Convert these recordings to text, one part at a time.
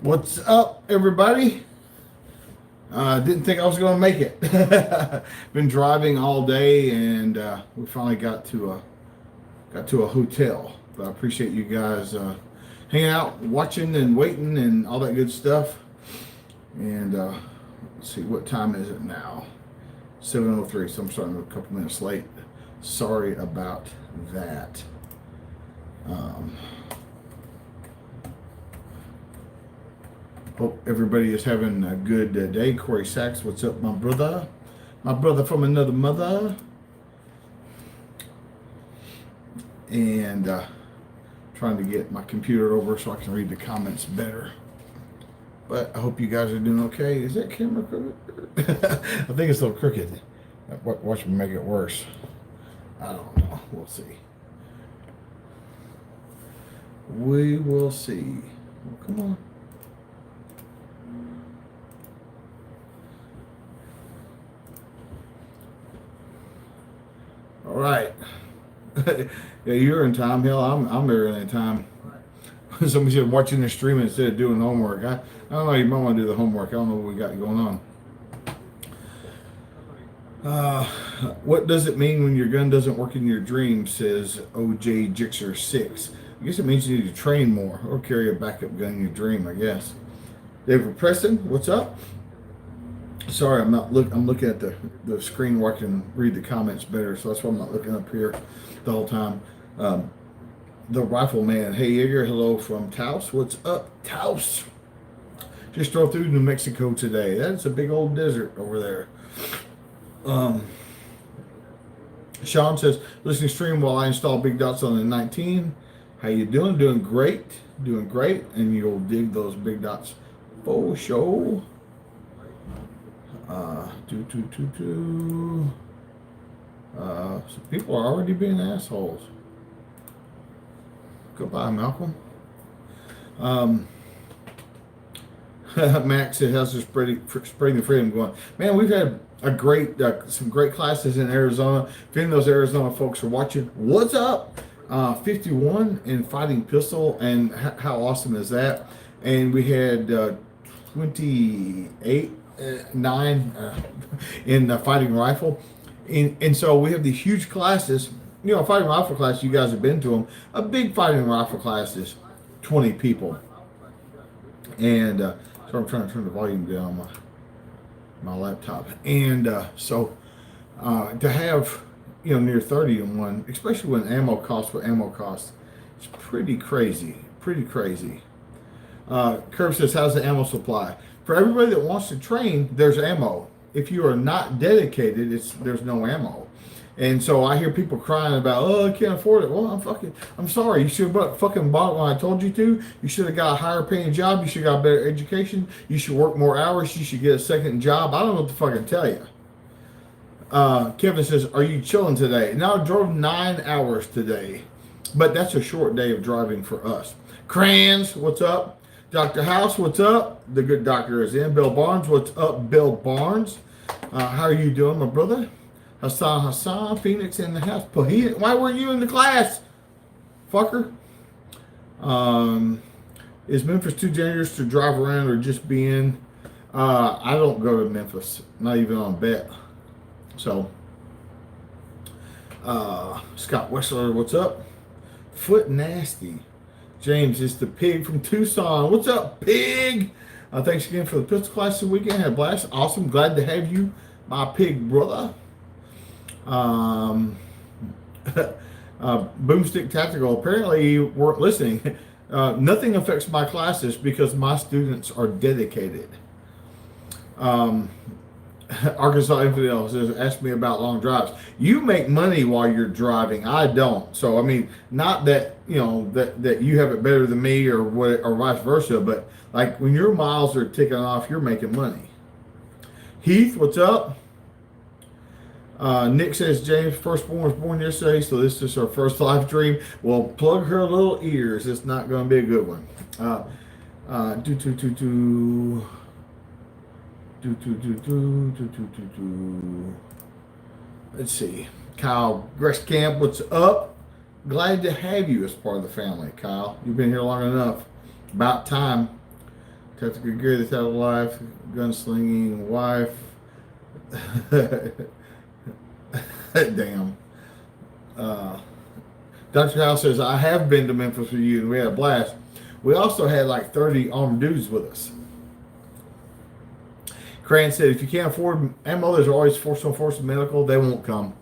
What's up, everybody? Didn't think I was going to make it. Been driving all day, and we finally got to a hotel. But I appreciate you guys hanging out, watching, and waiting, and all that good stuff. And let's see, what time is it now? 7:03. So I'm starting a couple minutes late. Sorry about that. Hope everybody is having a good day. Corey Sachs, what's up, my brother? My brother from another mother. And trying to get my computer over so I can read the comments better. But I hope you guys are doing okay. Is that camera crooked? I think it's a little crooked. Watch me make it worse. I don't know. We'll see. We will see. Well, come on. All right. Yeah, you're in time. Hell, I'm there in time. Somebody said watching the stream instead of doing homework. I don't know. You might want to do the homework. I don't know what we got going on. What does it mean when your gun doesn't work in your dream? Says OJ Jixer 6. I guess it means you need to train more or carry a backup gun in your dream. I guess. David Preston, what's up? Sorry, I'm looking at the screen where I can read the comments better, so that's why I'm not looking up here the whole time. The Rifleman, hey Yeager, hello from Taos. What's up, Taos? Just drove through New Mexico today. That's a big old desert over there. Sean says, listening stream while I install big dots on the 19. How you doing? Doing great. Doing great. And you'll dig those big dots for sure. So people are already being assholes. Goodbye, Malcolm. Max said, how's the spreading the freedom going? Man, we've had a great some great classes in Arizona. If any of those Arizona folks are watching, what's up? 51 in fighting pistol, and how awesome is that? And we had 28 9 in fighting rifle, and so we have these huge classes. You know, fighting rifle class, you guys have been to them. A big fighting rifle class is 20 people, and so I'm trying to turn the volume down on my laptop, and so to have near 30 in one, especially when ammo costs what ammo costs, it's pretty crazy. Curve says, how's the ammo supply? For everybody that wants to train, there's ammo. If you are not dedicated, there's no ammo. And so I hear people crying about, oh, I can't afford it. Well, I'm sorry. You should have fucking bought it when I told you to. You should have got a higher paying job. You should have got a better education. You should work more hours. You should get a second job. I don't know what to fucking tell you. Kevin says, are you chilling today? No, I drove 9 hours today. But that's a short day of driving for us. Crayons, what's up? Dr. House, what's up? The good doctor is in. Bill Barnes, what's up, Bill Barnes? How are you doing, my brother? Hassan, Phoenix in the house. Why weren't you in the class, fucker? Is Memphis too dangerous to drive around or just be in? I don't go to Memphis, not even on bet. So, Scott Wessler, what's up? Foot nasty. James is the pig from Tucson. What's up, pig? Thanks again for the pistol class this weekend. Had a blast. Awesome. Glad to have you, my pig brother. Boomstick Tactical. Apparently you weren't listening. Nothing affects my classes because my students are dedicated. Arkansas Infidel says, ask me about long drives. You make money while you're driving. I don't. So, I mean, not that, that you have it better than me or vice versa, but like when your miles are ticking off, you're making money. Heath, what's up? Nick says, James' firstborn was born yesterday, so this is her first live stream. Well, plug her little ears. It's not going to be a good one. Let's see. Kyle Gresscamp, what's up? Glad to have you as part of the family, Kyle. You've been here long enough. About time tactical gear that's out of life, gunslinging wife. Damn. Dr. House says, I have been to Memphis with you and we had a blast. We also had like 30 armed dudes with us. Cran said, if you can't afford ammo, there's always force on force medical. They won't come.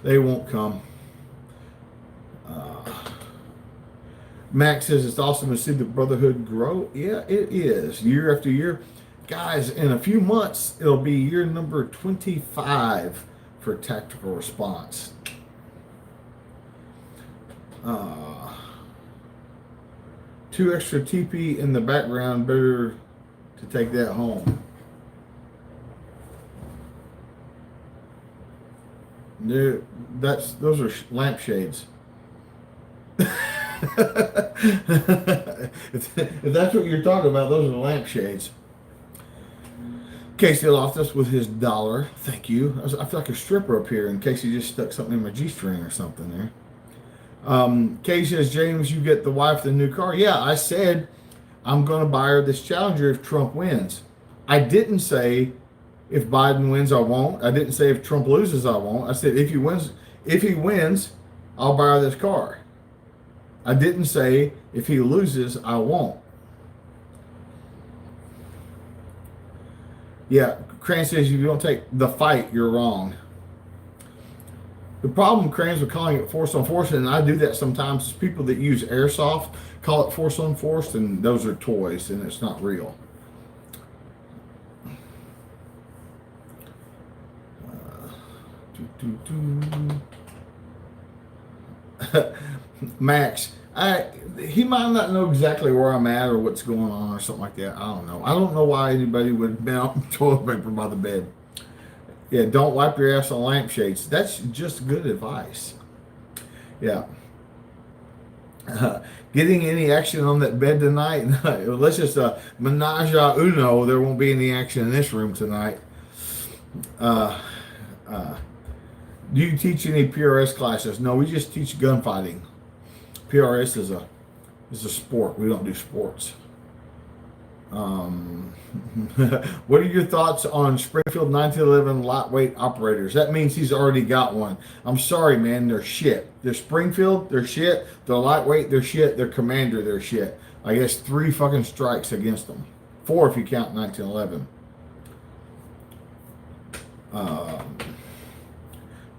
They won't come. Max says, it's awesome to see the brotherhood grow. Yeah, it is. Year after year. Guys, in a few months, it'll be year number 25 for tactical response. Two extra TP in the background, better to take that home. Those are lampshades. If that's what you're talking about, those are lampshades. Casey Loftus with his $1. Thank you. I feel like a stripper up here, and Casey just stuck something in my G-string or something there. Casey says, James, you get the wife the new car. Yeah, I said I'm going to buy her this Challenger if Trump wins. I didn't say if Biden wins, I won't. I didn't say if Trump loses, I won't. I said if he wins, I'll buy her this car. I didn't say if he loses, I won't. Yeah, Crane says if you don't take the fight, you're wrong. The problem, Cranes, with calling it force on force, and I do that sometimes, is people that use airsoft call it force on force, and those are toys, and it's not real. Max, he might not know exactly where I'm at or what's going on or something like that. I don't know. I don't know why anybody would mount toilet paper by the bed. Yeah, don't wipe your ass on lampshades. That's just good advice. Yeah. Getting any action on that bed tonight? Let's just menage a uno. There won't be any action in this room tonight. Do you teach any PRS classes? No, we just teach gunfighting. PRS is a sport. We don't do sports. What are your thoughts on Springfield 1911 lightweight operators? That means he's already got one. I'm sorry, man. They're shit. They're Springfield. They're shit. They're lightweight. They're shit. They're commander. They're shit. I guess 3 fucking strikes against them. 4 if you count 1911.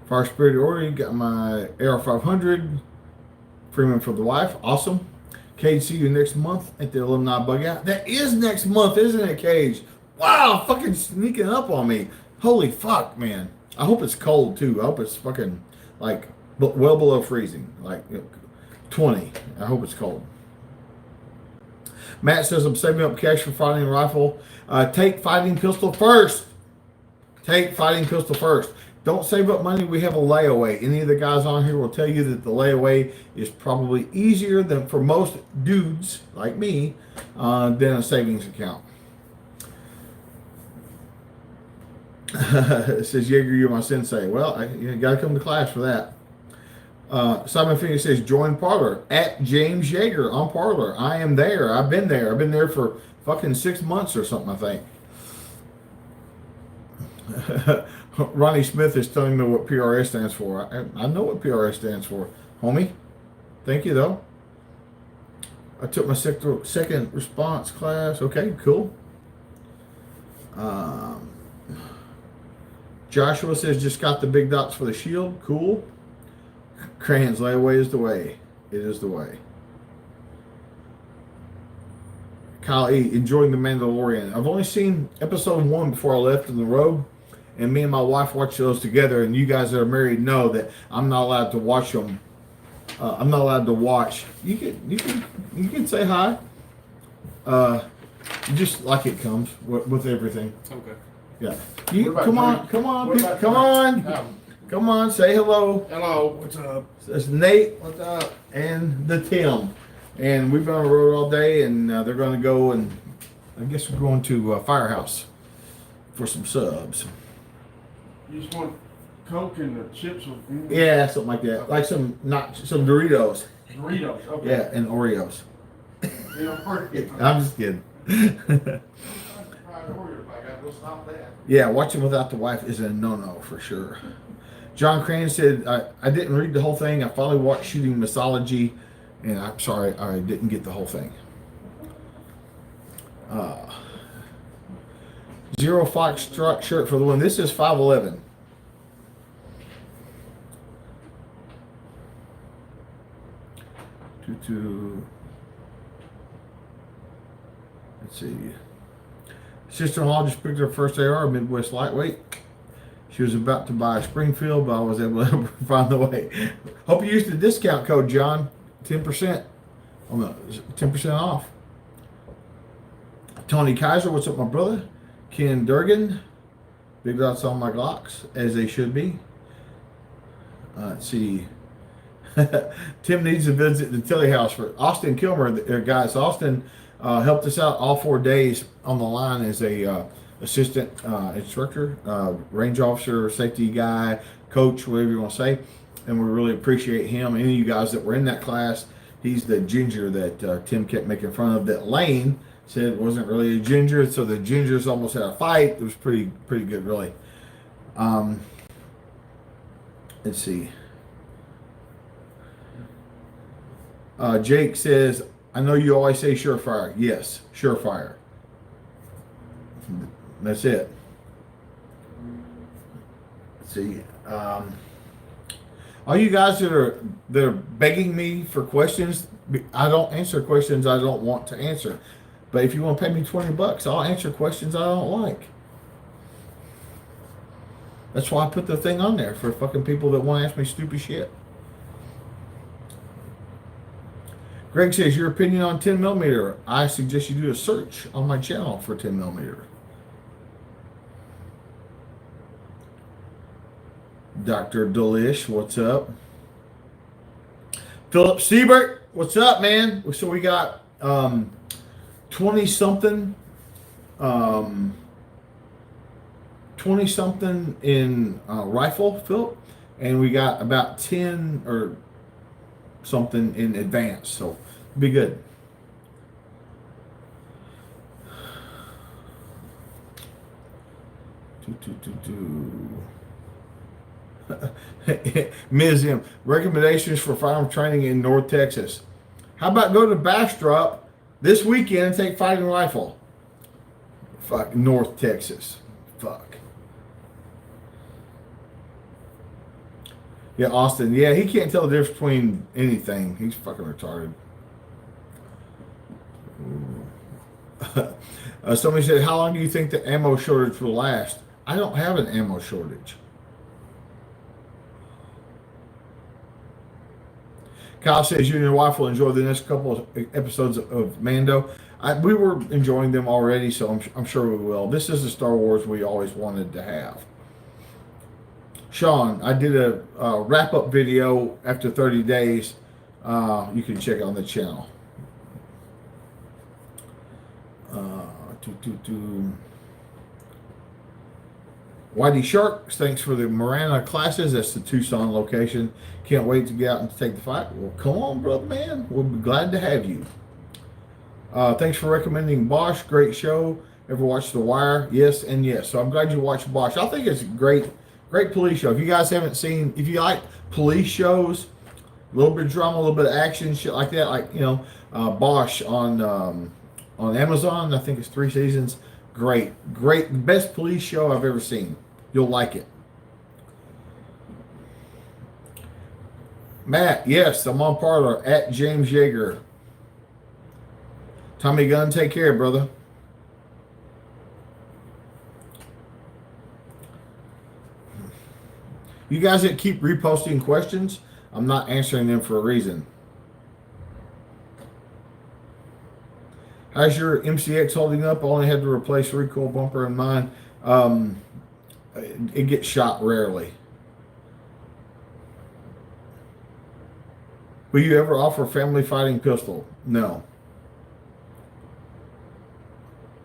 Fire Spirit Order. Got my AR-500. Freeman for the wife. Awesome. Cage, see you next month at the alumni bug out. That is next month, isn't it, Cage? Wow, fucking sneaking up on me. Holy fuck, man. I hope it's cold, too. I hope it's fucking, like, well below freezing. Like, 20. I hope it's cold. Matt says, I'm saving up cash for fighting rifle. Take fighting pistol first. Take fighting pistol first. Don't save up money. We have a layaway. Any of the guys on here will tell you that the layaway is probably easier than for most dudes like me than a savings account. It says, Jaeger, you're my sensei. Well, you got to come to class for that. Simon Phoenix says, join Parlor at James Jaeger on Parlor. I am there. I've been there. I've been there for fucking 6 months or something, I think. Ronnie Smith is telling me what PRS stands for. I know what PRS stands for, homie. Thank you, though. I took my second response class. Okay, cool. Joshua says, just got the big dots for the shield. Cool. Crayons, layaway is the way. It is the way. Kyle E., enjoying The Mandalorian. I've only seen episode 1 before I left in the robe. And me and my wife watch those together, and you guys that are married know that I'm not allowed to watch them. I'm not allowed to watch. You can say hi. Just like it comes with everything. Okay. Yeah. Come on, say hello. Hello. What's up? That's Nate. What's up? And the Tim. And we've been on the road all day, and they're going to go, and I guess we're going to Firehouse for some subs. You just want Coke and the chips with Yeah, something like that. Like some Doritos. Doritos. Okay. Yeah, and Oreos. Yeah, I'm just kidding. Yeah, watching without the wife is a no-no for sure. John Crane said, I didn't read the whole thing. I finally watched Shooting Mythology, and I'm sorry I didn't get the whole thing. Zero Foxtrot shirt for the win. This is 511. Let's see. Sister-in-law just picked her first AR, Midwest Lightweight. She was about to buy a Springfield, but I was able to help her find the way. Hope you used the discount code, John. 10% on the 10% off. Tony Kaiser, what's up, my brother? Ken Durgan, big dots on my Glocks, as they should be. Let's see. Tim needs to visit the Tilly house for Austin Kilmer, guys. Austin helped us out all 4 days on the line as a assistant instructor, range officer, safety guy, coach, whatever you want to say. And we really appreciate him. Any of you guys that were in that class, he's the ginger that Tim kept making fun of. That Lane said wasn't really a ginger, so the gingers almost had a fight. It was pretty good, really. Let's see. Jake says, I know you always say surefire. Yes, surefire. That's it. Let's see. All you guys that are begging me for questions, I don't answer questions I don't want to answer. But if you want to pay me $20, I'll answer questions I don't like. That's why I put the thing on there for fucking people that want to ask me stupid shit. Greg says, your opinion on 10 millimeter. I suggest you do a search on my channel for 10 millimeter. Dr. Delish, what's up? Philip Siebert, what's up, man? So we got 20 something in rifle, Philip, and we got about 10 or something in advance, so be good. Ms. M, recommendations for firearm training in North Texas. How about go to Bastrop this weekend and take fighting rifle? Fuck, North Texas. Fuck. Yeah, Austin. Yeah, he can't tell the difference between anything. He's fucking retarded. Somebody said, how long do you think the ammo shortage will last? I don't have an ammo shortage. Kyle says you and your wife will enjoy the next couple of episodes of Mando. We were enjoying them already, so I'm sure we will. This is the Star Wars we always wanted to have. Sean, I did a wrap-up video after 30 days. You can check it on the channel. Whitey Shark, thanks for the Marana classes. That's the Tucson location. Can't wait to get out and take the fight. Well, come on, brother, man. We'll be glad to have you. Thanks for recommending Bosch. Great show. Ever watched The Wire? Yes and yes. So I'm glad you watched Bosch. I think it's a great police show. If you guys haven't seen, if you like police shows, a little bit of drama, a little bit of action, shit like that, like, you know, Bosch on Amazon. I think it's 3 seasons. Great. Best police show I've ever seen. You'll like it. Matt, yes, I'm on Parler at James Yeager. Tommy Gunn, take care, brother. You guys that keep reposting questions, I'm not answering them for a reason. How's your MCX holding up? I only had to replace recoil bumper in mine. It gets shot rarely. Will you ever offer family fighting pistol? No.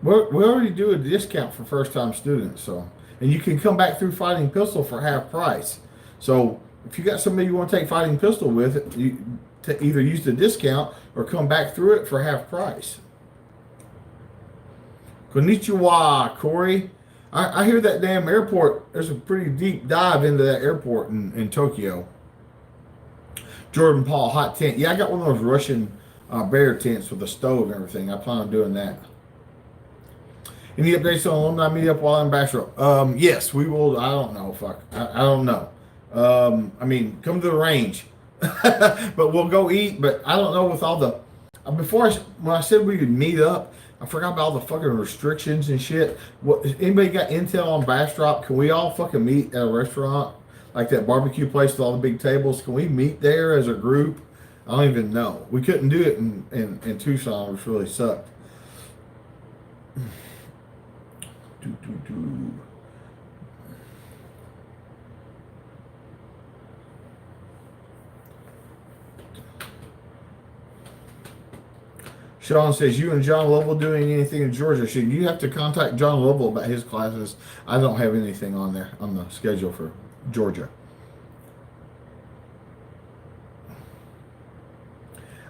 We already do a discount for first-time students, so, and you can come back through fighting pistol for half price. So if you got somebody you want to take fighting pistol with, you to either use the discount or come back through it for half price. Konnichiwa, Corey. I hear that damn airport. There's a pretty deep dive into that airport in Tokyo. Jordan Paul, hot tent. Yeah, I got one of those Russian bear tents with a stove and everything. I plan on doing that. Any updates on alumni meetup while in Bastrop? Yes, we will. I don't know. Fuck. I don't know. I mean, come to the range. But we'll go eat. But I don't know with all the. When I said we could meet up, I forgot about all the fucking restrictions and shit. What, anybody got intel on Bastrop? Can we all fucking meet at a restaurant? Like that barbecue place with all the big tables? Can we meet there as a group? I don't even know. We couldn't do it in Tucson, which really sucked. Sean says, you and John Lovell doing anything in Georgia? Should you have to contact John Lovell about his classes? I don't have anything on there on the schedule for Georgia.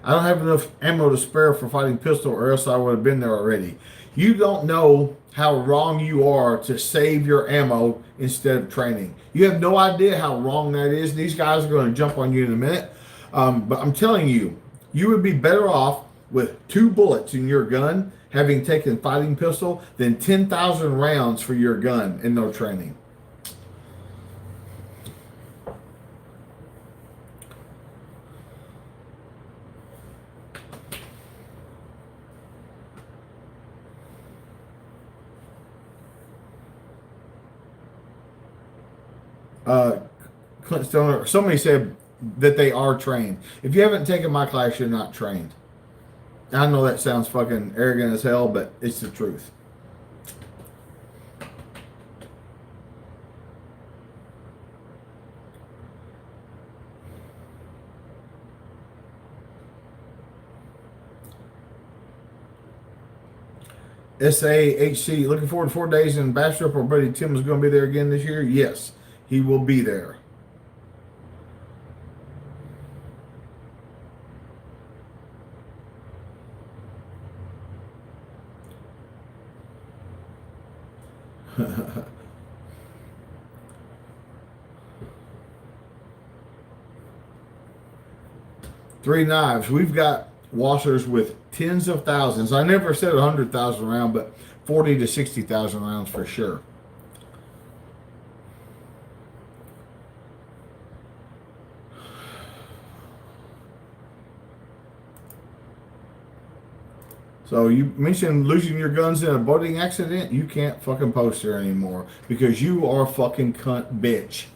I don't have enough ammo to spare for fighting pistol, or else I would have been there already. You don't know how wrong you are to save your ammo instead of training. You have no idea how wrong that is. These guys are going to jump on you in a minute. But I'm telling you, you would be better off with 2 bullets in your gun, having taken fighting pistol, than 10,000 rounds for your gun and no training. Clint Stoner, somebody said that they are trained. If you haven't taken my class, you're not trained. I know that sounds fucking arrogant as hell, but it's the truth. SAHC, looking forward to 4 days in Bastrop. Our buddy Tim is going to be there again this year. Yes, he will be there. Three knives. We've got washers with tens of thousands. I never said 100,000 round, but 40 to 60,000 rounds for sure. So you mentioned losing your guns in a boating accident. You can't fucking post there anymore because you are a fucking cunt bitch.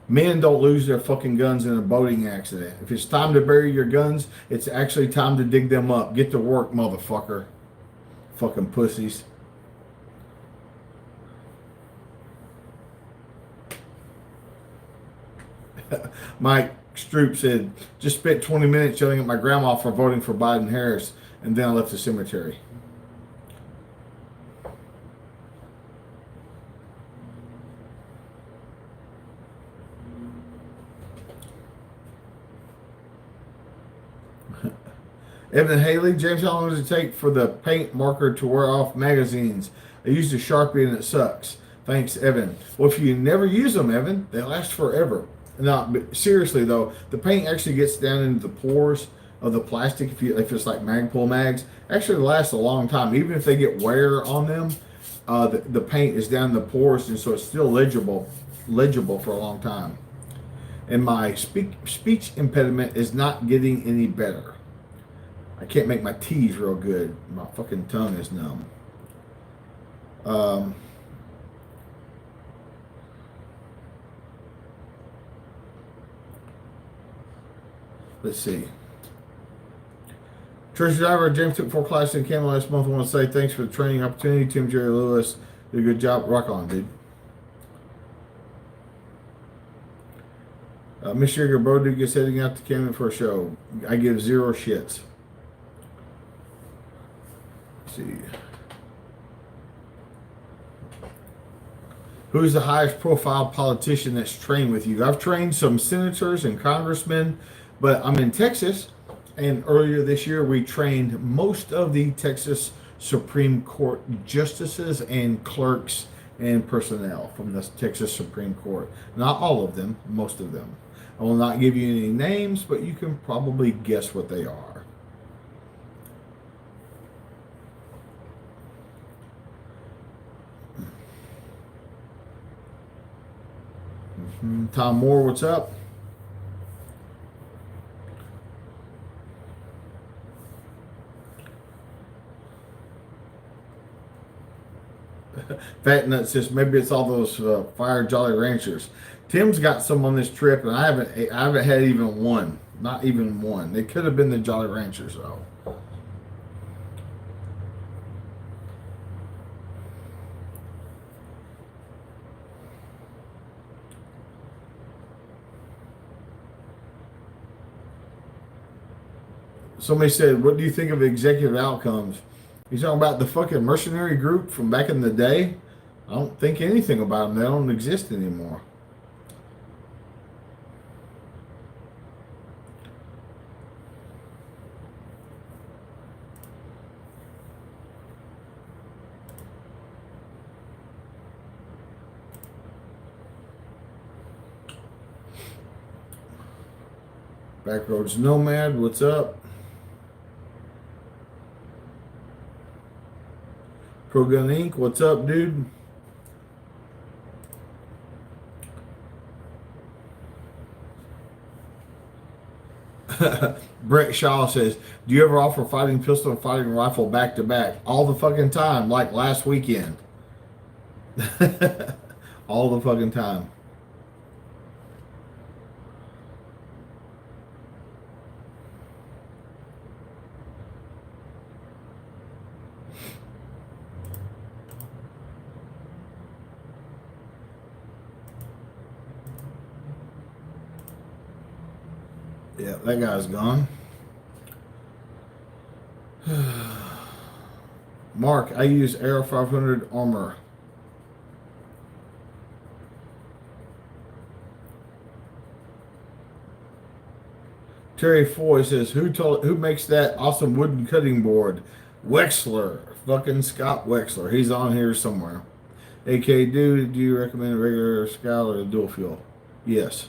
Men don't lose their fucking guns in a boating accident. If it's time to bury your guns, it's actually time to dig them up. Get to work, motherfucker. Fucking pussies. Mike Stroop said, just spent 20 minutes yelling at my grandma for voting for Biden-Harris, and then I left the cemetery. Evan Haley, James, how long does it take for the paint marker to wear off magazines? I used a Sharpie and it sucks. Thanks, Evan. Well, if you never use them, Evan, they last forever. Now, but seriously though, the paint actually gets down into the pores of the plastic. If it's like Magpul mags, actually lasts a long time. Even if they get wear on them, the paint is down in the pores, and so it's still legible for a long time. And my speech impediment is not getting any better. I can't make my T's real good. My fucking tongue is numb. Let's see. Church driver James took 4 classes in Canada last month. I want to say thanks for the training opportunity. Tim Jerry Lewis did a good job. Rock on, dude. Miss Sugar Bo dude gets heading out to Canada for a show. I give 0 shits. Let's see. Who's the highest profile politician that's trained with you? I've trained some senators and congressmen, but I'm in Texas, and earlier this year we trained most of the Texas Supreme Court justices and clerks and personnel from the Texas Supreme Court. Not all of them, most of them. I will not give you any names, but you can probably guess what they are. Tom Moore, what's up? Fat Nut says maybe it's all those Fire Jolly Ranchers. Tim's got some on this trip, and I haven't had even one. Not even one. It could have been the Jolly Ranchers though. Somebody said, "What do you think of executive outcomes?" You talking about the fucking mercenary group from back in the day? I don't think anything about them. They don't exist anymore. Backroads Nomad, what's up? Pro Gun Inc., what's up, dude? Brett Shaw says, do you ever offer fighting pistol and fighting rifle back to back? All the fucking time, like last weekend. All the fucking time. Yeah, that guy's gone. Mark, I use Air 500 armor. Terry Foy says, who makes that awesome wooden cutting board? Wexler. Fucking Scott Wexler. He's on here somewhere. AK, do you recommend a regular scout or a dual fuel? Yes.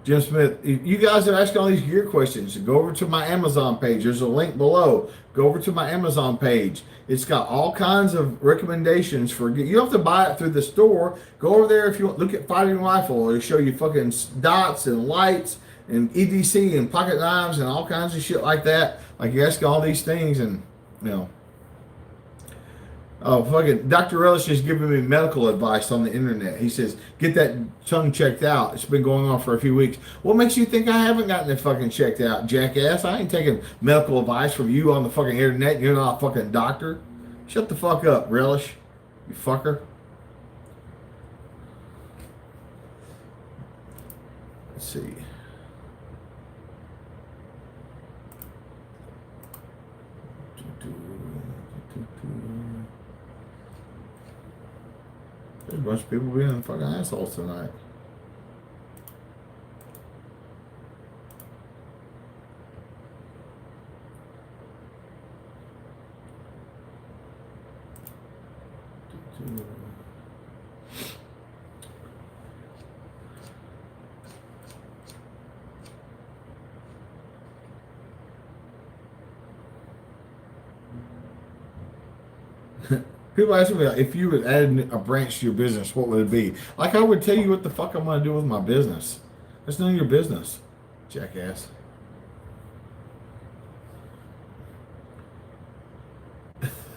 Jim Smith, you guys are asking all these gear questions. Go over to my Amazon page. There's a link below. Go over to my Amazon page. It's got all kinds of recommendations for. You don't have to buy it through the store. Go over there if you want. Look at fighting rifle. It'll show you fucking dots and lights and EDC and pocket knives and all kinds of shit like that. Like you're asking all these things and you know. Oh, fucking Dr. Relish is giving me medical advice on the internet. He says, get that tongue checked out. It's been going on for a few weeks. What makes you think I haven't gotten it fucking checked out, jackass? I ain't taking medical advice from you on the fucking internet. You're not a fucking doctor. Shut the fuck up, Relish. You fucker. Let's see. There's a bunch of people being fucking assholes tonight. People ask me if you would add a branch to your business, what would it be? Like I would tell you what the fuck I'm going to do with my business. That's none of your business, jackass.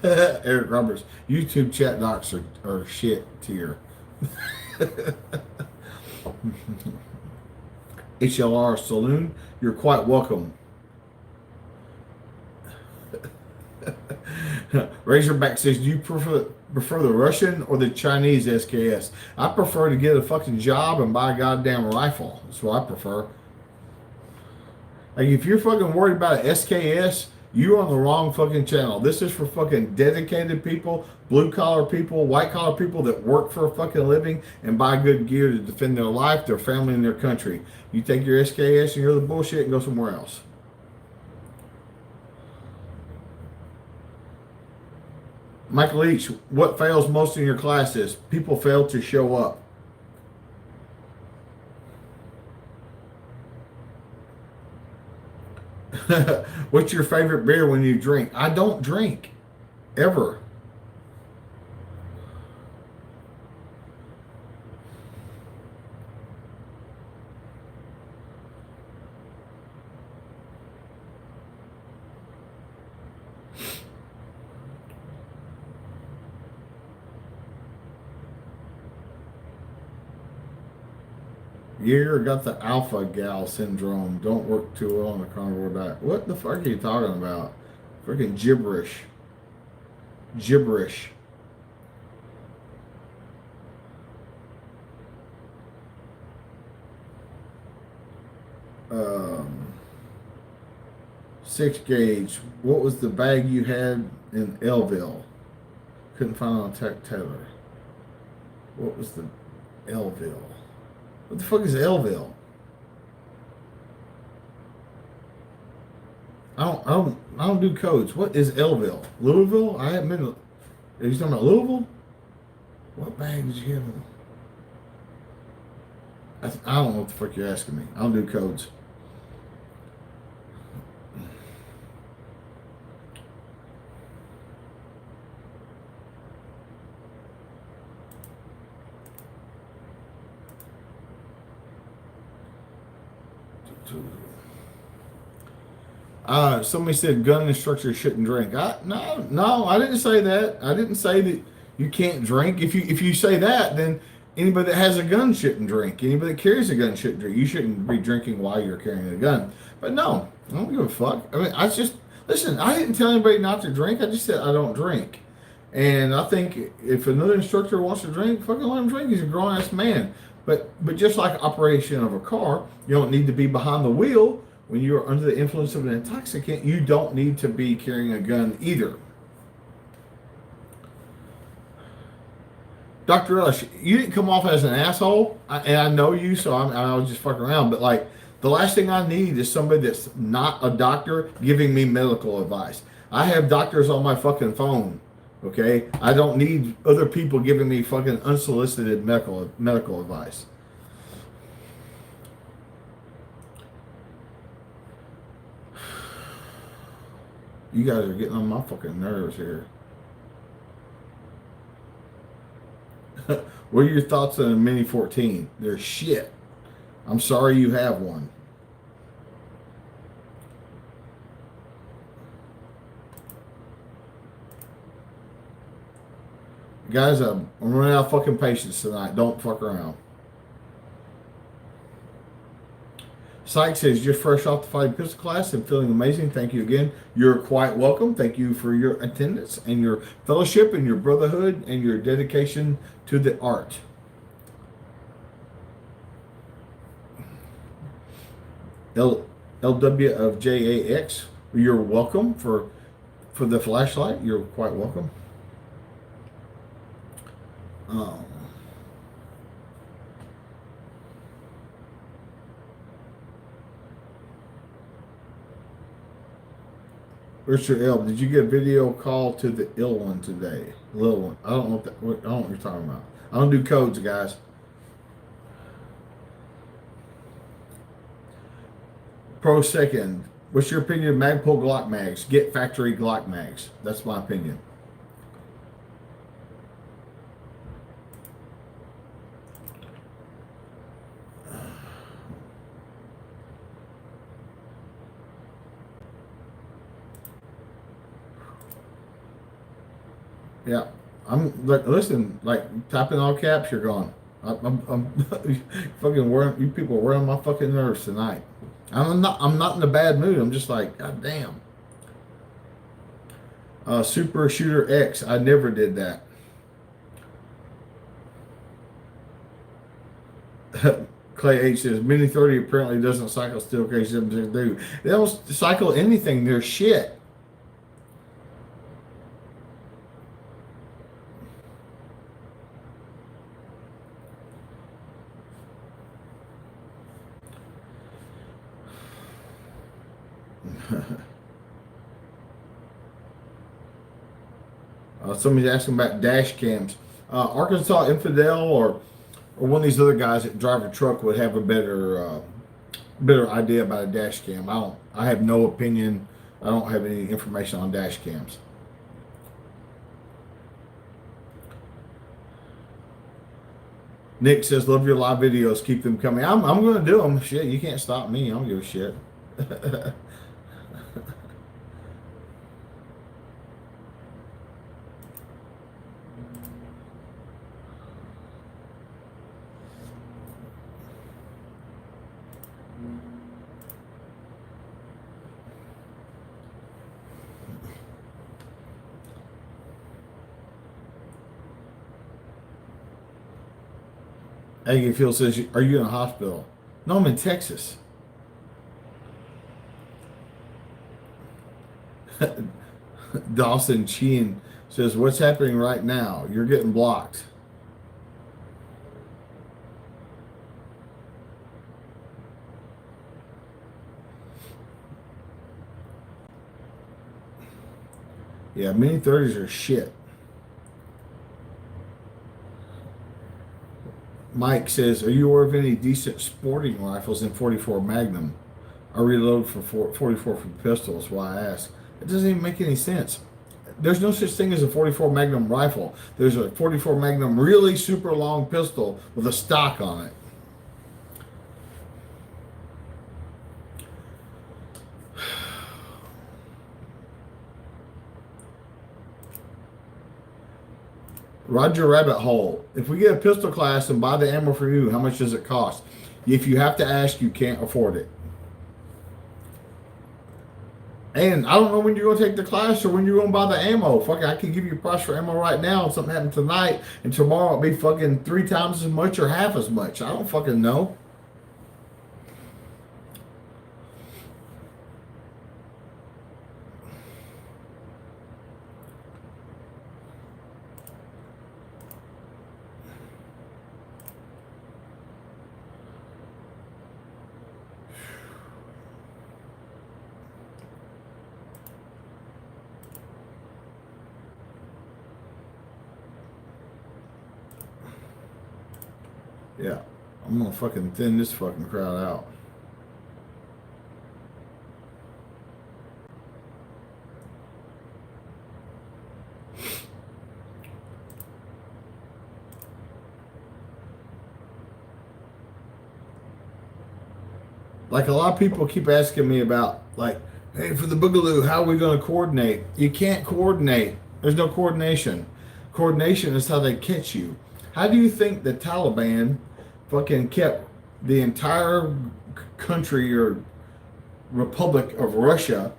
Eric Roberts, YouTube chat docs are shit tier. HLR Saloon, you're quite welcome. Razorback says, do you prefer the Russian or the Chinese SKS? I prefer to get a fucking job and buy a goddamn rifle. That's what I prefer. Like, if you're fucking worried about an SKS, you're on the wrong fucking channel. This is for fucking dedicated people, blue-collar people, white-collar people that work for a fucking living and buy good gear to defend their life, their family, and their country. You take your SKS and you're the bullshit and go somewhere else. Michael Leach, what fails most in your classes? People fail to show up. What's your favorite beer when you drink? I don't drink ever. Jaeger got the alpha gal syndrome. Don't work too well on the carnivore diet. What the fuck are you talking about? Freaking gibberish. Gibberish. Um, 6 gauge. What was the bag you had in Elville? Couldn't find it on Tech Taylor. What was the Elville? What the fuck is Elville? I don't do codes. What is Elville? Louisville? I haven't been. Are you talking about Louisville? What bag did you have? I don't know what the fuck you're asking me. I don't do codes. Somebody said gun instructors shouldn't drink. No, I didn't say that. I didn't say that you can't drink. If you say that, then anybody that has a gun shouldn't drink. Anybody that carries a gun shouldn't drink. You shouldn't be drinking while you're carrying a gun. But no, I don't give a fuck. I mean, I just listen. I didn't tell anybody not to drink. I just said I don't drink. And I think if another instructor wants to drink, fucking let him drink. He's a grown ass man. But just like operation of a car, you don't need to be behind the wheel. When you're under the influence of an intoxicant, you don't need to be carrying a gun either. Dr. Ellis, you didn't come off as an asshole, and I know you, so I was just fucking around. But like, the last thing I need is somebody that's not a doctor giving me medical advice. I have doctors on my fucking phone, okay? I don't need other people giving me fucking unsolicited medical advice. You guys are getting on my fucking nerves here. What are your thoughts on a Mini 14? They're shit. I'm sorry you have one. Guys, I'm running out of fucking patience tonight. Don't fuck around. Syke says, just fresh off the fighting pistol class and feeling amazing. Thank you again. You're quite welcome. Thank you for your attendance and your fellowship and your brotherhood and your dedication to the art. LW of JAX, you're welcome for the flashlight. You're quite welcome. Richard L. Did you get a video call to the ill one today? Little one. I don't know I don't know what you're talking about. I don't do codes, guys. Pro second. What's your opinion of Magpul Glock mags? Get factory Glock mags. That's my opinion. Yeah, I'm like, listen, like typing all caps, you're gone. I'm fucking wearing, you people are wearing my fucking nerves tonight. I'm not in a bad mood. I'm just like, God damn. Super Shooter X, I never did that. Clay H says, Mini 30 apparently doesn't cycle steel case 762. They don't cycle anything. They're shit. Somebody's asking about dash cams. Arkansas Infidel or one of these other guys that drive a truck would have a better idea about a dash cam. I have no opinion. I don't have any information on dash cams. Nick says, love your live videos. Keep them coming. I'm going to do them. Shit, you can't stop me. I don't give a shit. Aggie Phil says, are you in a hospital? No, I'm in Texas. Dawson Chien says, what's happening right now? You're getting blocked. Yeah, mini 30s are shit. Mike says, are you aware of any decent sporting rifles in 44 Magnum? I reload for 44 for pistols, why I ask. It doesn't even make any sense. There's no such thing as a 44 Magnum rifle. There's a 44 Magnum really super long pistol with a stock on it. Roger Rabbit Hole. If we get a pistol class and buy the ammo for you, how much does it cost? If you have to ask, you can't afford it. And I don't know when you're going to take the class or when you're going to buy the ammo. Fuck, I can give you a price for ammo right now and something happened tonight and tomorrow it'll be fucking 3 times as much or half as much. I don't fucking know. Yeah, I'm gonna fucking thin this fucking crowd out. Like a lot of people keep asking me about, like, hey, for the Boogaloo, how are we going to coordinate? You can't coordinate. There's no coordination. Coordination is how they catch you. How do you think the Taliban fucking kept the entire country or Republic of Russia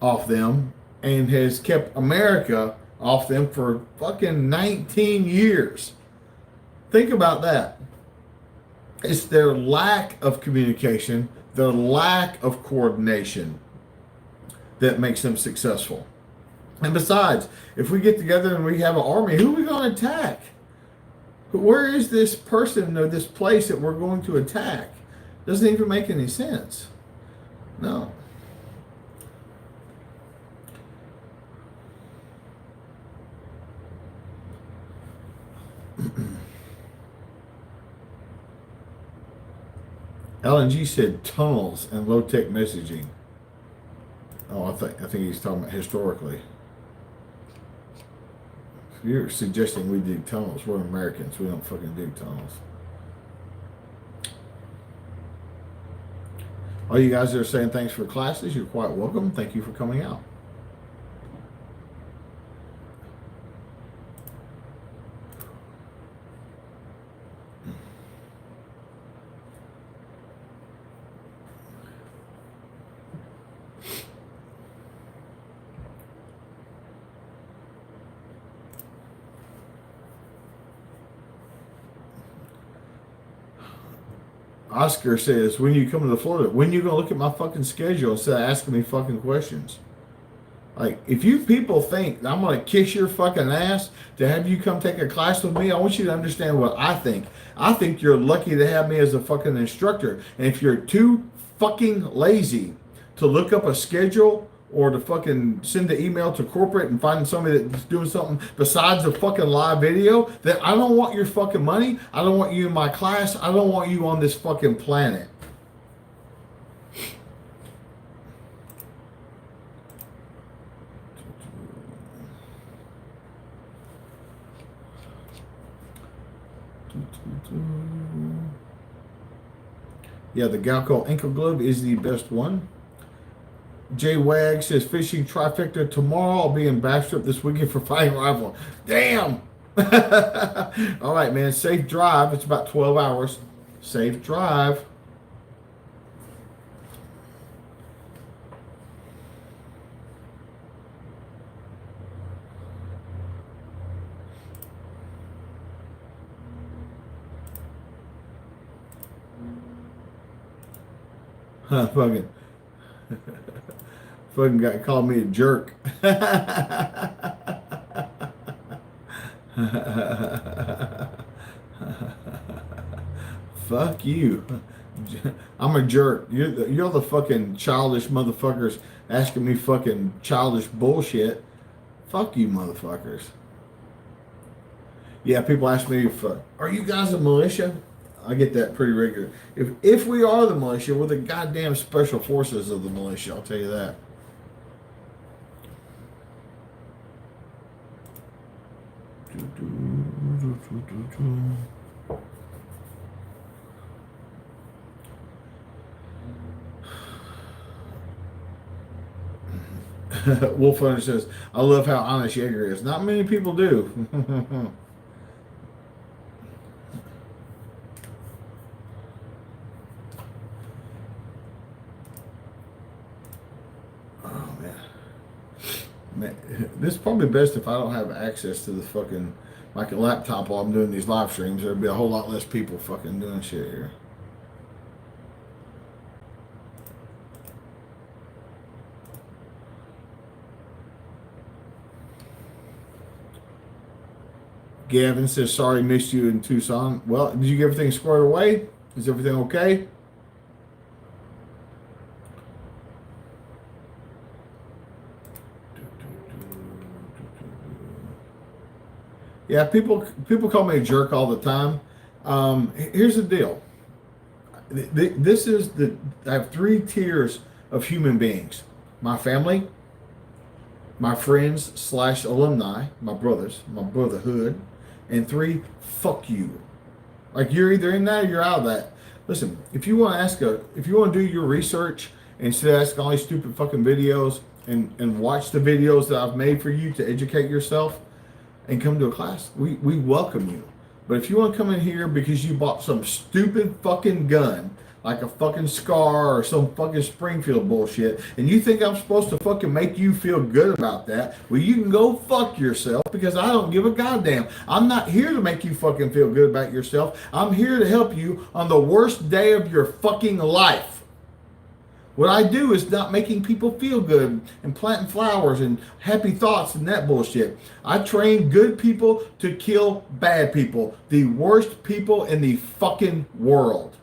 off them and has kept America off them for fucking 19 years? Think about that. It's their lack of communication, their lack of coordination that makes them successful. And besides, if we get together and we have an army, who are we going to attack? Where is this person or this place that we're going to attack? Doesn't even make any sense. No. LNG said tunnels and low-tech messaging. Oh, I think he's talking about historically. You're suggesting we do tunnels. We're Americans. We don't fucking do tunnels. All you guys that are saying thanks for classes, you're quite welcome. Thank you for coming out. Oscar says, when you come to Florida, when you gonna look at my fucking schedule instead of asking me fucking questions? Like, if you people think I'm gonna kiss your fucking ass to have you come take a class with me, I want you to understand what I think. I think you're lucky to have me as a fucking instructor. And if you're too fucking lazy to look up a schedule or to fucking send the email to corporate and find somebody that's doing something besides the fucking live video, then I don't want your fucking money. I don't want you in my class. I don't want you on this fucking planet. Yeah, the Galco ankle glove is the best one. J Wag says fishing trifecta tomorrow. I'll be in Bastrop this weekend for fighting rifle. Damn. All right, man. Safe drive. It's about 12 hours. Safe drive. Huh, fucking guy called me a jerk. Fuck you. I'm a jerk. You're the fucking childish motherfuckers asking me fucking childish bullshit. Fuck you, motherfuckers. Yeah, people ask me if are you guys a militia? I get that pretty regular. If we are the militia, we're the goddamn special forces of the militia. I'll tell you that. Wolf Hunter says, I love how honest Yeager is. Not many people do. Oh, man, this is probably best if I don't have access to the fucking my laptop while I'm doing these live streams. There'll be a whole lot less people fucking doing shit here. Gavin says, sorry, missed you in Tucson. Well, did you get everything squared away? Is everything okay? Yeah, people call me a jerk all the time. Here's the deal. I have 3 tiers of human beings. My family, my friends / alumni, my brothers, my brotherhood, and 3, fuck you. Like you're either in that or you're out of that. Listen, if you want to do your research instead of asking all these stupid fucking videos and watch the videos that I've made for you to educate yourself and come to a class, we welcome you. But if you want to come in here because you bought some stupid fucking gun, like a fucking Scar or some fucking Springfield bullshit, and you think I'm supposed to fucking make you feel good about that, well, you can go fuck yourself, because I don't give a goddamn. I'm not here to make you fucking feel good about yourself. I'm here to help you on the worst day of your fucking life. What I do is not making people feel good and planting flowers and happy thoughts and that bullshit. I train good people to kill bad people, the worst people in the fucking world.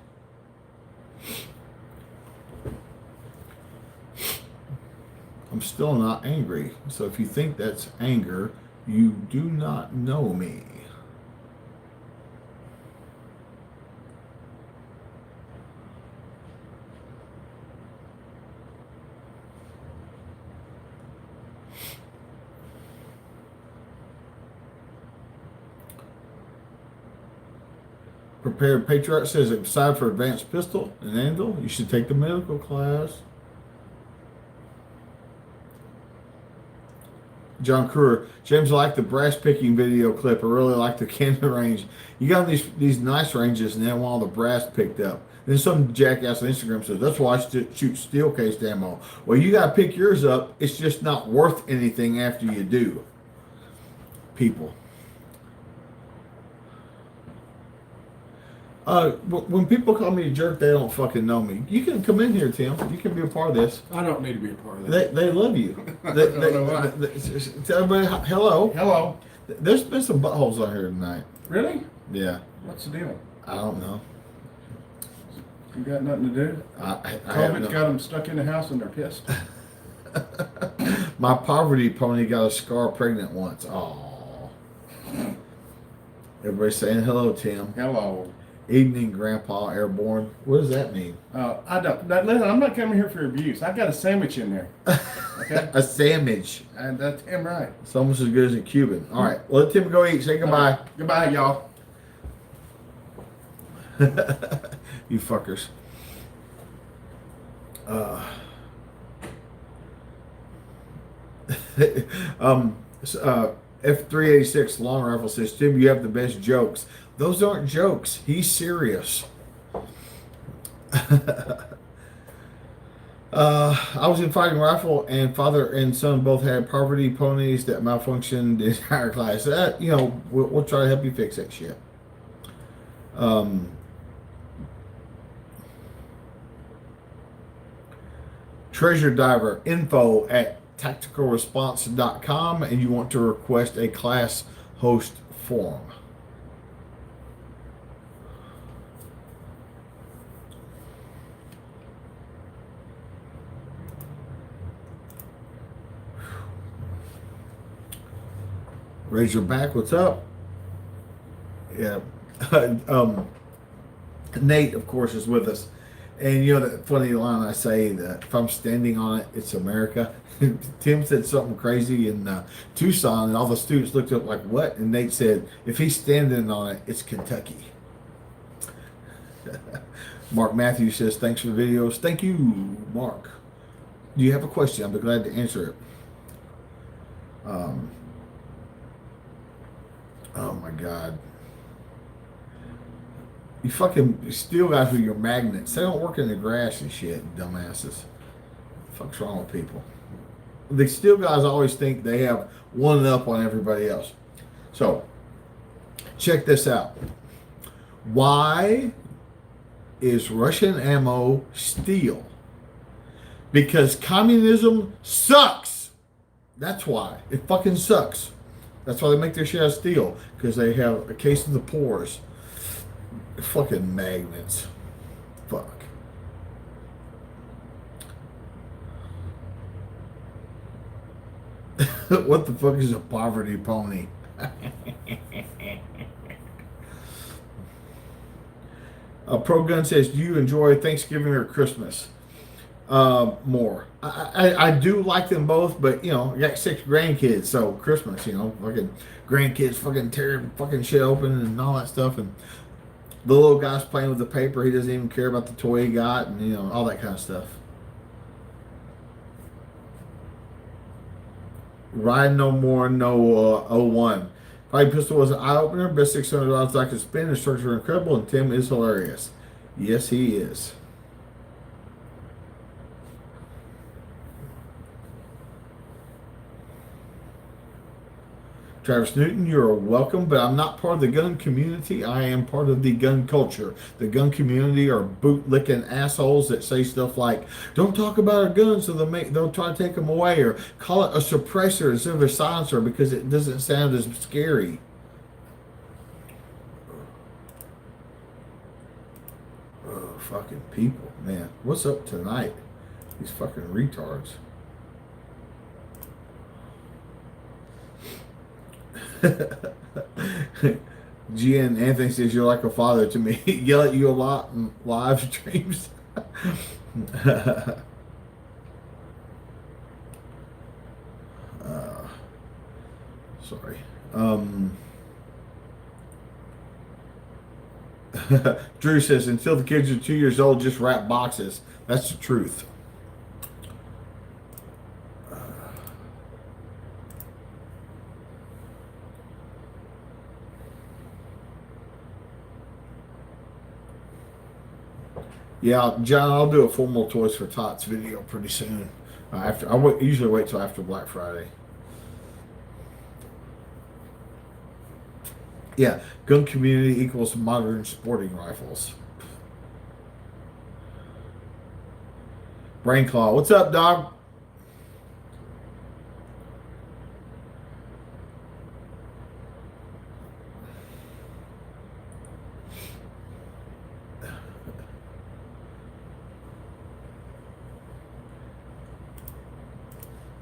I'm still not angry. So if you think that's anger, you do not know me. Prepared Patriot says, excited for advanced pistol and handle. You should take the medical class. John Kruger, James, I like the brass picking video clip. I really like the cannon range. You got these nice ranges, and then all the brass picked up. Then some jackass on Instagram says, that's why I shoot steel cased ammo. Well, you got to pick yours up. It's just not worth anything after you do. People. When people call me a jerk, they don't fucking know me. You can come in here, Tim. You can be a part of this. I don't need to be a part of that. They love you. Tell everybody hello. Hello. There's been some buttholes on here tonight. Really? Yeah. What's the deal? I don't know. You got nothing to do? I COVID's got them stuck in the house and they're pissed. My poverty pony got a scar pregnant once. Oh. Everybody saying hello, Tim. Hello. Evening, Grandpa Airborne. What does that mean? I don't. Listen, I'm not coming here for abuse. I got a sandwich in there. Okay. A sandwich. And that's him right. It's almost as good as a Cuban. All right, let Tim go eat. Say goodbye. Goodbye, y'all. You fuckers. F386 long rifle says, Tim, you have the best jokes. Those aren't jokes. He's serious. I was in fighting rifle, and father and son both had poverty ponies that malfunctioned in higher class. We'll try to help you fix that shit. Treasure diver info at tacticalresponse.com, and you want to request a class host form. Razorback, what's up? Yeah. Nate, of course, is with us. And you know that funny line I say that if I'm standing on it, it's America. Tim said something crazy in Tucson, and all the students looked up like, what? And Nate said, if he's standing on it, it's Kentucky. Mark Matthews says, thanks for the videos. Thank you, Mark. Do you have a question? I'll be glad to answer it. Oh my God. You fucking steal guys with your magnets. They don't work in the grass and shit, dumbasses. What the fuck's wrong with people? The steel guys always think they have one up on everybody else. So, check this out. Why is Russian ammo steel? Because communism sucks. That's why. It fucking sucks. That's why they make their shit out of steel. Because they have a case of the pores. Fucking magnets. Fuck. What the fuck is a poverty pony? Pro Gun says, do you enjoy Thanksgiving or Christmas? More. I do like them both, but I got 6 grandkids, so Christmas, fucking grandkids fucking tearing fucking shit open and all that stuff, and the little guy's playing with the paper. He doesn't even care about the toy he got, and all that kind of stuff. Ride No More, no 01. Fighting Pistol was an eye-opener. Best $600 I could spend. Instructors are incredible, and Tim is hilarious. Yes, he is. Travis Newton, you're welcome, but I'm not part of the gun community. I am part of the gun culture. The gun community are boot-licking assholes that say stuff like, don't talk about our guns, so they'll try to take them away, or call it a suppressor instead of a silencer because it doesn't sound as scary. Oh, fucking people, man. What's up tonight? These fucking retards. Gian Anthony says you're like a father to me. Yell at you a lot in live streams. Sorry. Drew says until the kids are 2 years old, just wrap boxes. That's the truth. Yeah, John, I'll do a formal Toys for Tots video pretty soon. Usually wait till after Black Friday. Yeah, gun community equals modern sporting rifles. Brainclaw, what's up, dog?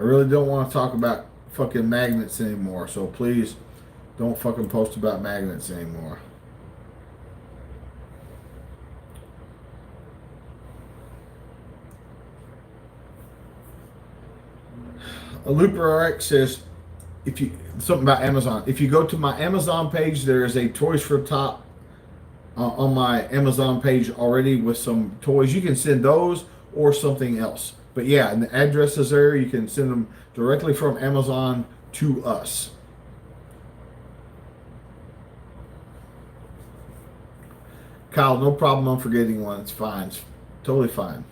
I really don't want to talk about fucking magnets anymore. So please don't fucking post about magnets anymore. A Looper RX says, if you something about Amazon. If you go to my Amazon page, there is a Toys for Top on my Amazon page already with some toys. You can send those or something else. But yeah, and the address is there. You can send them directly from Amazon to us. Kyle, no problem on forgetting one. It's fine. It's totally fine.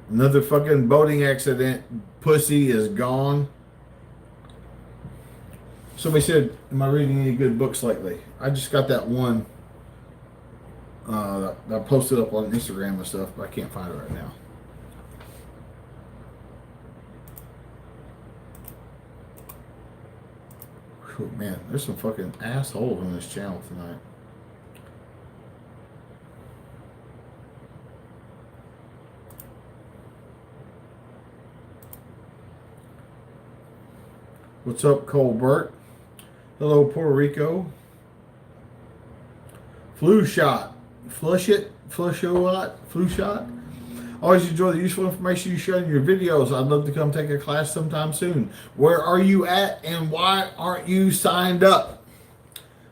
Another fucking boating accident. Pussy is gone. Somebody said, am I reading any good books lately? I just got that one that I posted up on Instagram and stuff, but I can't find it right now. Whew, man, there's some fucking assholes on this channel tonight. What's up, Colbert? Hello, Puerto Rico. Flu shot. Flush it. Flush a lot. Flu shot. Always enjoy the useful information you share in your videos. I'd love to come take a class sometime soon. Where are you at and why aren't you signed up?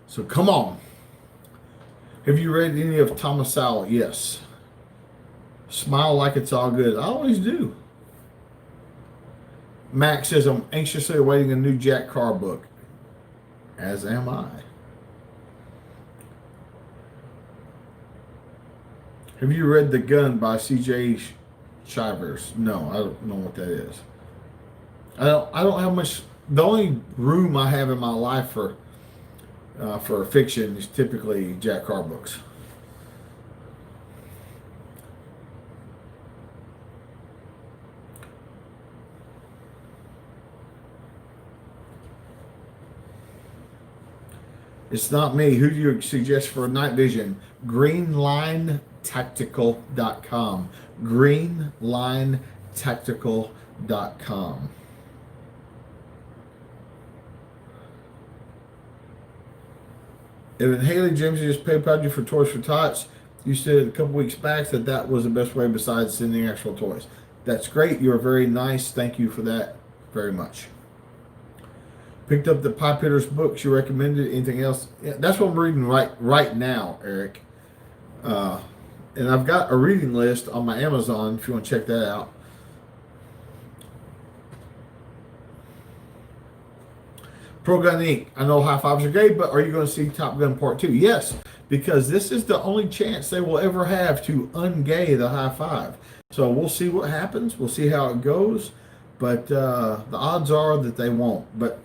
So come on. Have you read any of Thomas Sowell? Yes. Smile like it's all good. I always do. Max says, I'm anxiously awaiting a new Jack Carr book. As am I. Have you read The Gun by C.J. Shivers? No, I don't know what that is. I don't have much. The only room I have in my life for fiction is typically Jack Carr books. It's not me. Who do you suggest for night vision? GreenLineTactical.com. GreenLineTactical.com. Evan Haley, James just PayPal you for Toys for Tots. You said a couple weeks back that was the best way besides sending actual toys. That's great. You are very nice. Thank you for that very much. Picked up the Pipe Hitters books you recommended. Anything else? Yeah, that's what I'm reading right now, Eric. And I've got a reading list on my Amazon if you want to check that out. Pro Gun Inc. I know high fives are great, but are you going to see Top Gun Part 2? Yes, because this is the only chance they will ever have to ungay the high five. So we'll see what happens. We'll see how it goes. But the odds are that they won't. But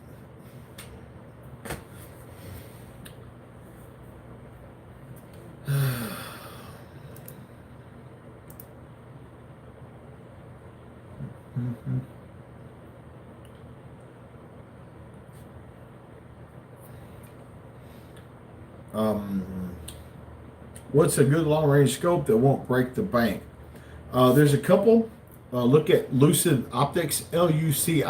what's a good long-range scope that won't break the bank? There's a couple. Look at Lucid Optics, Lucid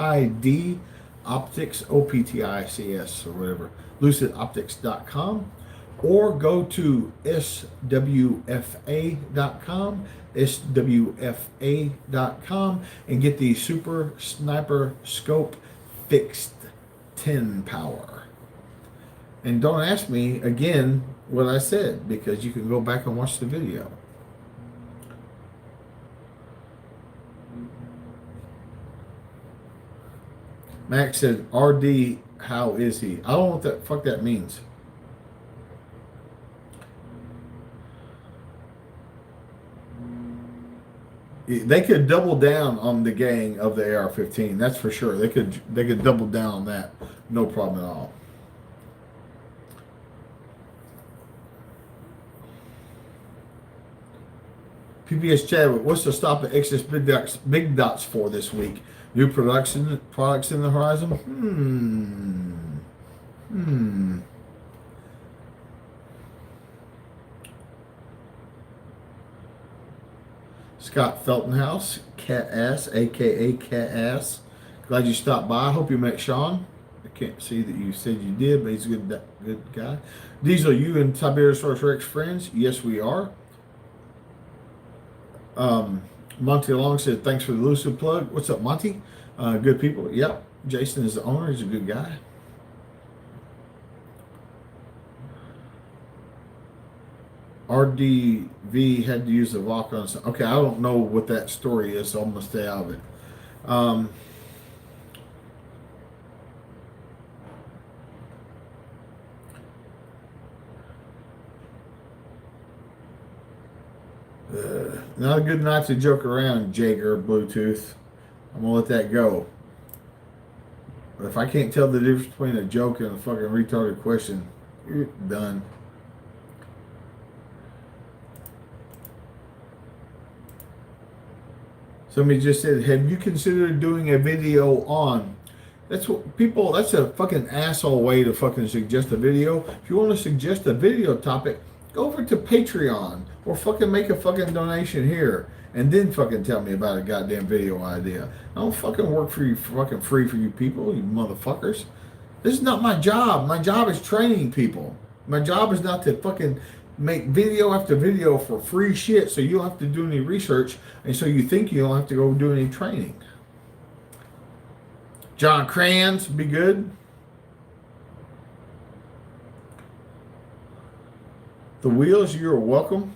Optics, OPTICS or whatever, lucidoptics.com, or go to swfa.com, swfa.com, and get the Super Sniper Scope Fixed 10 Power. And don't ask me again what I said, because you can go back and watch the video. Max said, RD, how is he? I don't know what the fuck that means. They could double down on the gang of the AR-15. That's for sure. They could double down on that. No problem at all. PBS Chadwick, what's the stop at excess big dots for this week? New products in the horizon? Scott Feltonhouse, Cat Ass, aka Cat Ass. Glad you stopped by. Hope you met Sean. I can't see that you said you did, but he's a good guy. Diesel, you and Tiberius Rex friends? Yes, we are. Monty Long said, thanks for the Lucid plug. What's up, Monty? Good people. Yep. Jason is the owner. He's a good guy. RDV had to use the vodka on some. Okay, I don't know what that story is, so I'm going to stay out of it. Not a good night to joke around, Jager Bluetooth. I'm going to let that go. But if I can't tell the difference between a joke and a fucking retarded question, you're done. Somebody just said, have you considered doing a video on? That's what people, that's a fucking asshole way to fucking suggest a video. If you want to suggest a video topic, go over to Patreon or fucking make a fucking donation here and then fucking tell me about a goddamn video idea. I don't fucking work for you fucking free for you people, you motherfuckers. This is not my job. My job is training people. My job is not to fucking make video after video for free shit so you don't have to do any research and so you think you don't have to go do any training. John Crayons, be good. The Wheels, you're welcome.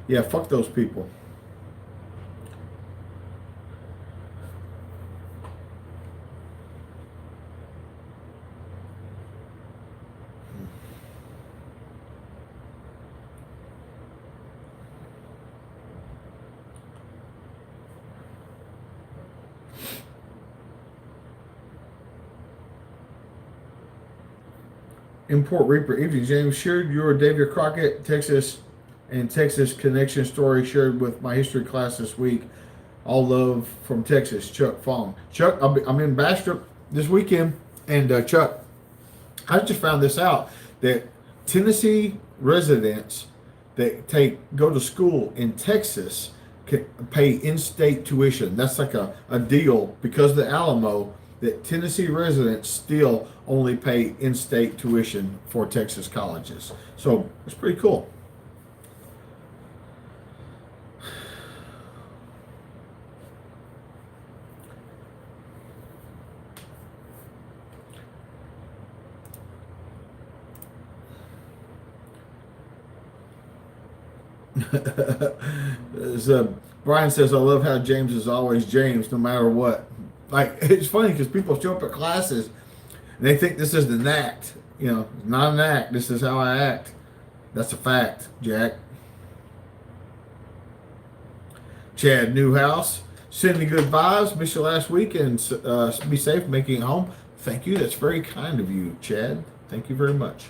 Yeah, fuck those people. Import Reaper Evening James shared your David Crockett, Texas and Texas connection story shared with my history class this week. All love from Texas, Chuck Fong. Chuck, I'm in Bastrop this weekend, and Chuck, I just found this out that Tennessee residents that go to school in Texas can pay in-state tuition. That's like a deal because of the Alamo, that Tennessee residents still only pay in-state tuition for Texas colleges. So it's pretty cool. Brian says, I love how James is always James no matter what. Like, it's funny because people show up at classes and they think this is an act. You know, it's not an act. This is how I act. That's a fact, Jack. Chad Newhouse, sending good vibes. Missed you last week and be safe making it home. Thank you. That's very kind of you, Chad. Thank you very much.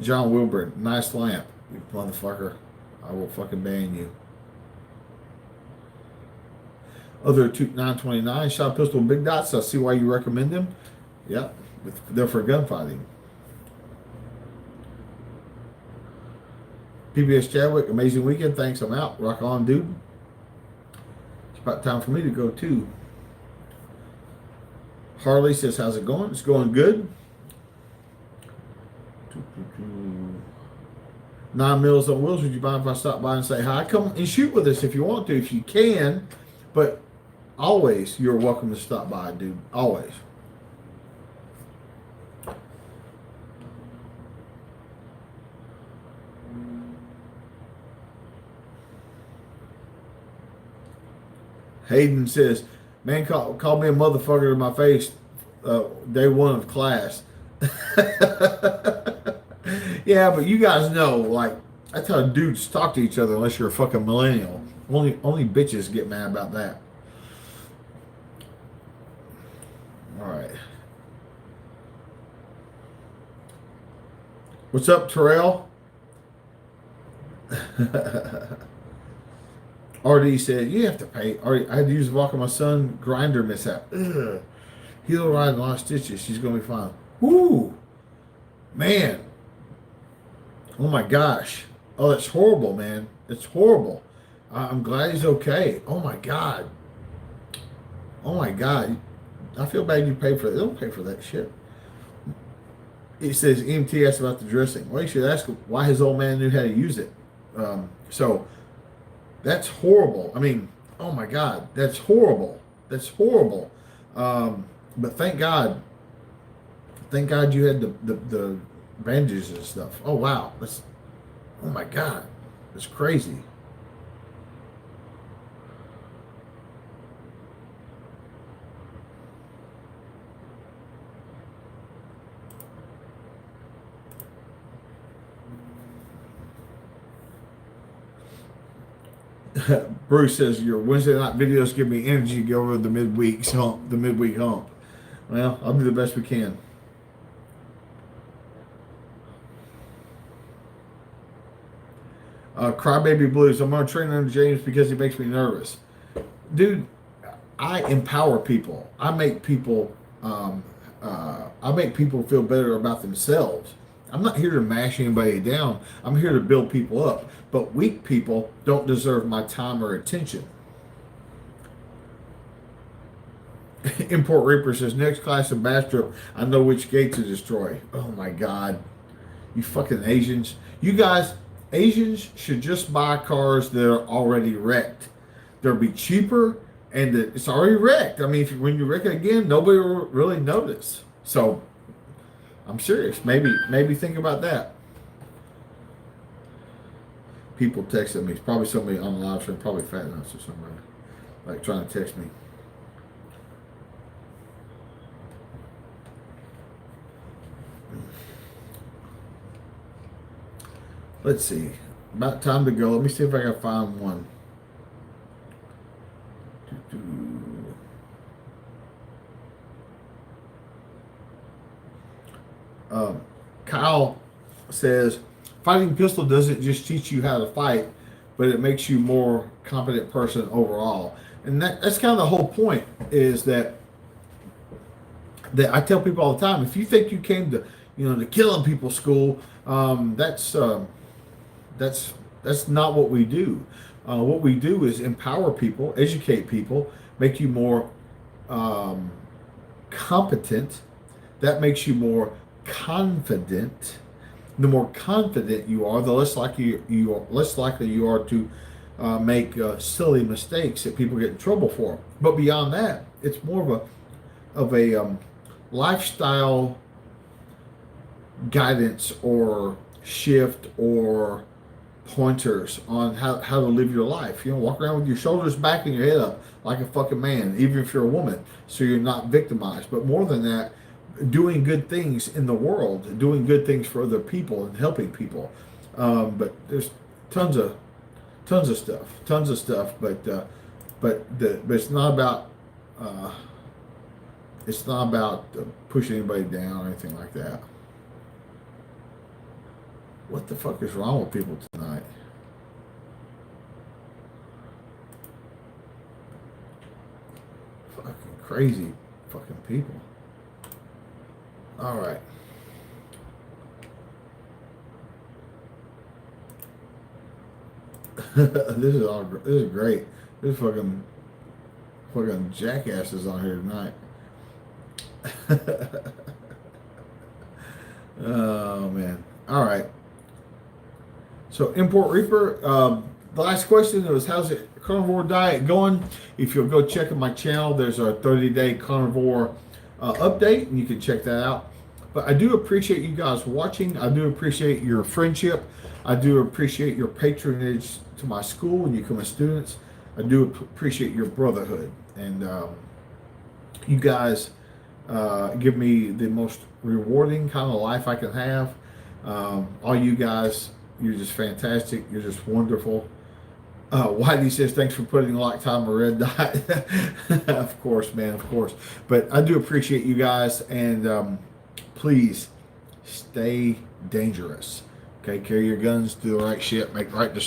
John Wilburn, nice lamp. You motherfucker. I will fucking ban you. Other 929 shot pistol big dots. I see why you recommend them. Yep, they're for gunfighting. PBS Chadwick, amazing weekend. Thanks, I'm out. Rock on, dude. It's about time for me to go too. Harley says, how's it going? It's going good. 9 Mills on Wheels. Would you mind if I stop by and say hi? Come and shoot with us if you want to, if you can. But always, you're welcome to stop by, dude. Always. Hayden says, man, call me a motherfucker to my face day one of class. Yeah, but you guys know, like, that's how dudes talk to each other unless you're a fucking millennial. Only bitches get mad about that. All right. What's up, Terrell? RD said, you have to pay. I had to use the walk of my son, grinder mishap. Ugh. He'll ride in a lot of stitches. She's going to be fine. Woo! Man. Oh my gosh. Oh, that's horrible, man. It's horrible. I'm glad he's okay. Oh my God. Oh my God. I feel bad you pay for it. They don't pay for that shit. It says MTS about the dressing. Well, you should ask him why his old man knew how to use it. So that's horrible. I mean, oh my God, that's horrible. That's horrible. But thank God you had the bandages and stuff. Oh wow, oh my God, that's crazy. Bruce says your Wednesday night videos give me energy to go over the midweek hump. The midweek hump. Well, I'll do the best we can. Crybaby Blues. I'm gonna train under James because he makes me nervous, dude. I empower people. I make people feel better about themselves. I'm not here to mash anybody down. I'm here to build people up. But weak people don't deserve my time or attention. Import Reaper says, next class of Bastrop, I know which gate to destroy. Oh my God. You fucking Asians. You guys, Asians should just buy cars that are already wrecked. They'll be cheaper and it's already wrecked. I mean, when you wreck it again, nobody will really notice. So, I'm serious. Maybe think about that. People texting me. It's probably somebody on the live stream, probably Fat Nuts or somebody, like trying to text me. Let's see. About time to go. Let me see if I can find one. Kyle says, fighting pistol doesn't just teach you how to fight, but it makes you a more competent person overall. And that's kind of the whole point, is that I tell people all the time, if you think you came to, to killing people school, that's not what we do. What we do is empower people, educate people, make you more competent. That makes you more confident. The more confident you are, the less likely you are to make silly mistakes that people get in trouble for. But beyond that, it's more of a lifestyle guidance or shift or pointers on how to live your life. Walk around with your shoulders back and your head up like a fucking man, even if you're a woman, so you're not victimized. But more than that, doing good things in the world, doing good things for other people and helping people. But there's tons of stuff. But it's not about pushing anybody down or anything like that. What the fuck is wrong with people tonight? Fucking crazy fucking people. All right. This is great. There's fucking jackasses on here tonight. Oh man. All right. So Import Reaper, the last question was, how's the carnivore diet going? If you'll go check out my channel, there's a 30-day carnivore update, and you can check that out. But I do appreciate you guys watching. I do appreciate your friendship. I do appreciate your patronage to my school when you become a students. I do appreciate your brotherhood. And you guys give me the most rewarding kind of life I can have. All you guys, you're just fantastic. You're just wonderful. Whitey says, thanks for putting Lifetime a red dot. Of course, man, of course. But I do appreciate you guys, and please stay dangerous. Okay, carry your guns, do the right shit, make right decisions.